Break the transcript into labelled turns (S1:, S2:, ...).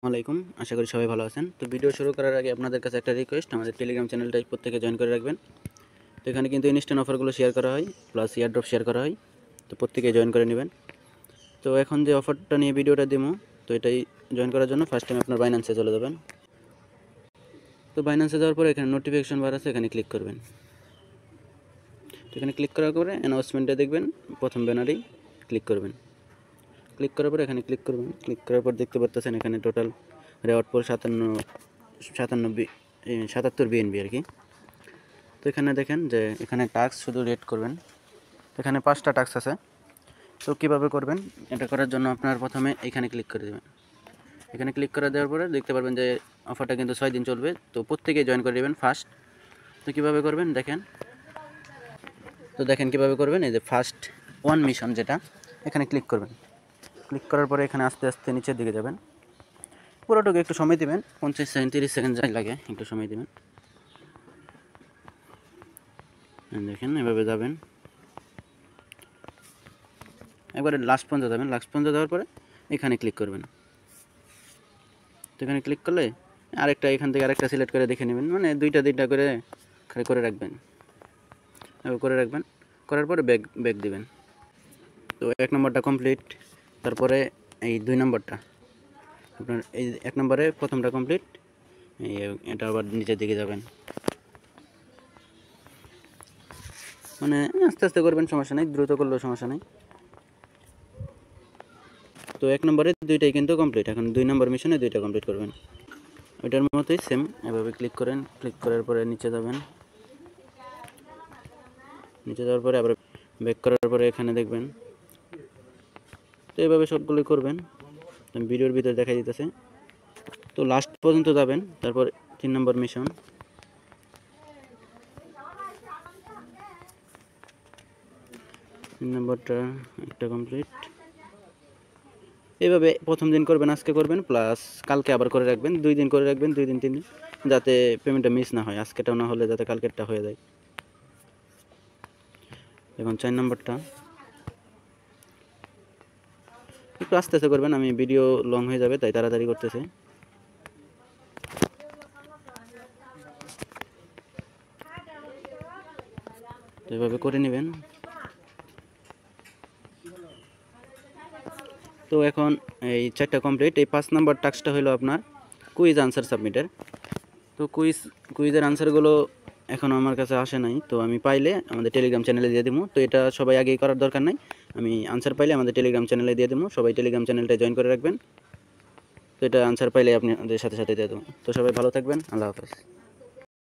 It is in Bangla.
S1: আলাইকুম, আশা করি সবাই ভালো আছেন। তো ভিডিও শুরু করার আগে আপনাদের কাছে একটা রিকোয়েস্ট, আমাদের টেলিগ্রাম চ্যানেলটা প্রত্যেকে জয়েন করে রাখবেন। তো এখানে কিন্তু ইনস্ট্যান্ট অফারগুলো শেয়ার করা হয়, প্লাস এয়ারড্রপ শেয়ার করা হয়। তো প্রত্যেকে জয়েন করে নেবেন। তো এখন যে অফারটা নিয়ে ভিডিওটা দেবো, তো এটাই জয়েন করার জন্য ফার্স্ট টাইম আপনার বাইন্যান্সে চলে যাবেন। তো বাইন্যান্সে যাওয়ার পরে এখানে নোটিফিকেশন বার আছে, এখানে ক্লিক করবেন। তো এখানে ক্লিক করার পরে অ্যানাউন্সমেন্টে দেখবেন প্রথম ব্যানারেই ক্লিক করবেন। ক্লিক করার পর এখানে ক্লিক করবেন। ক্লিক করার পর দেখতে পাচ্ছেন এখানে টোটাল রেওয়ার্ড পর 77 বিএনবি আর কি। তো এখানে দেখেন যে এখানে টাস্ক শুধু রেড করবেন। এখানে 5টা টাস্ক আছে। তো কীভাবে করবেন, এটা করার জন্য আপনার প্রথমে এখানে ক্লিক করে দেবেন। এখানে ক্লিক করে দেওয়ার পরে দেখতে পারবেন যে অফারটা কিন্তু 6 দিন চলবে। তো প্রত্যেকেই জয়েন করে দেবেন ফার্স্ট। তো কীভাবে করবেন দেখেন, কীভাবে করবেন। এই যে ফার্স্ট 1 মিশন যেটা, এখানে ক্লিক করবেন। ক্লিক করার পরে এখানে আস্তে আস্তে নিচের দিকে যাবেন। পুরোটুকু একটু সময় দেবেন, 50 সেকেন্ড 30 সেকেন্ড যাই লাগে, একটু সময় দেবেন। দেখেন এভাবে যাবেন, একবারে লাস্ট পর্যন্ত যাবেন। লাস্ট পর্যন্ত যাওয়ার পরে এখানে ক্লিক করবেন। তো এখানে ক্লিক করলে আরেকটা এখান থেকে আরেকটা সিলেক্ট করে দেখে নেবেন, মানে দুইটা করে খালি করে রাখবেন, এভাবে করে রাখবেন। করার পরে ব্যাক দিবেন। তো 1 নম্বরটা কমপ্লিট। তারপরে এই 2 নম্বরটা আপনার, এই 1 নম্বরে প্রথমটা কমপ্লিট, এটা আবার নিচের দিকে যাবেন। মানে আস্তে আস্তে করবেন, সমস্যা নেই, দ্রুত করলেও সমস্যা নেই। তো 1 নম্বরে 2টাই কিন্তু কমপ্লিট। এখন 2 নম্বর মিশনে 2টা কমপ্লিট করবেন। ওইটার মতোই সেম, এভাবে ক্লিক করেন। ক্লিক করার পরে নিচে যাবেন। নিচে যাওয়ার পরে আবার ব্যাক করার পরে এখানে দেখবেন। তো এভাবে সবগুলোই করবেন, ভিডিওর ভিতরে দেখা দিতেছে। তো লাস্ট পর্যন্ত যাবেন। তারপর 3 নম্বর মিশন, নম্বরটা একটা কমপ্লিট। এইভাবে প্রথম দিন করবেন, আজকে করবেন, প্লাস কালকে আবার করে রাখবেন। 2 দিন করে রাখবেন, 2 দিন 3 দিন, যাতে পেমেন্টটা মিস না হয়। আজকেটাও না হলে যাতে কালকেরটা হয়ে যায়। এখন 4 নম্বরটা একটু আস্তে আস্তে করবেন, আমি ভিডিও লং হয়ে যাবে তাই তাড়াতাড়ি করতেছে। তো এভাবে করে নেবেন। তো এখন এই 4টা কমপ্লিট। এই 5 নম্বর টাস্কটা হলো আপনার কুইজ আনসার সাবমিটের। তো কুইজের আনসারগুলো এখন আমার কাছে আসে নাই, তো আমি পাইলে আমাদের টেলিগ্রাম চ্যানেলে দিয়ে দেবো। তো এটা সবাই আগেই করার দরকার নাই, আমি আনসার পাইলে আমাদের টেলিগ্রাম চ্যানেলে দিয়ে দেবো। সবাই টেলিগ্রাম চ্যানেলটা জয়েন করে রাখবেন। তো এটা আনসার পাইলে আপনি আমাদের সাথে সাথে দিয়ে দেবো। তো সবাই ভালো থাকবেন, আল্লাহ হাফেজ।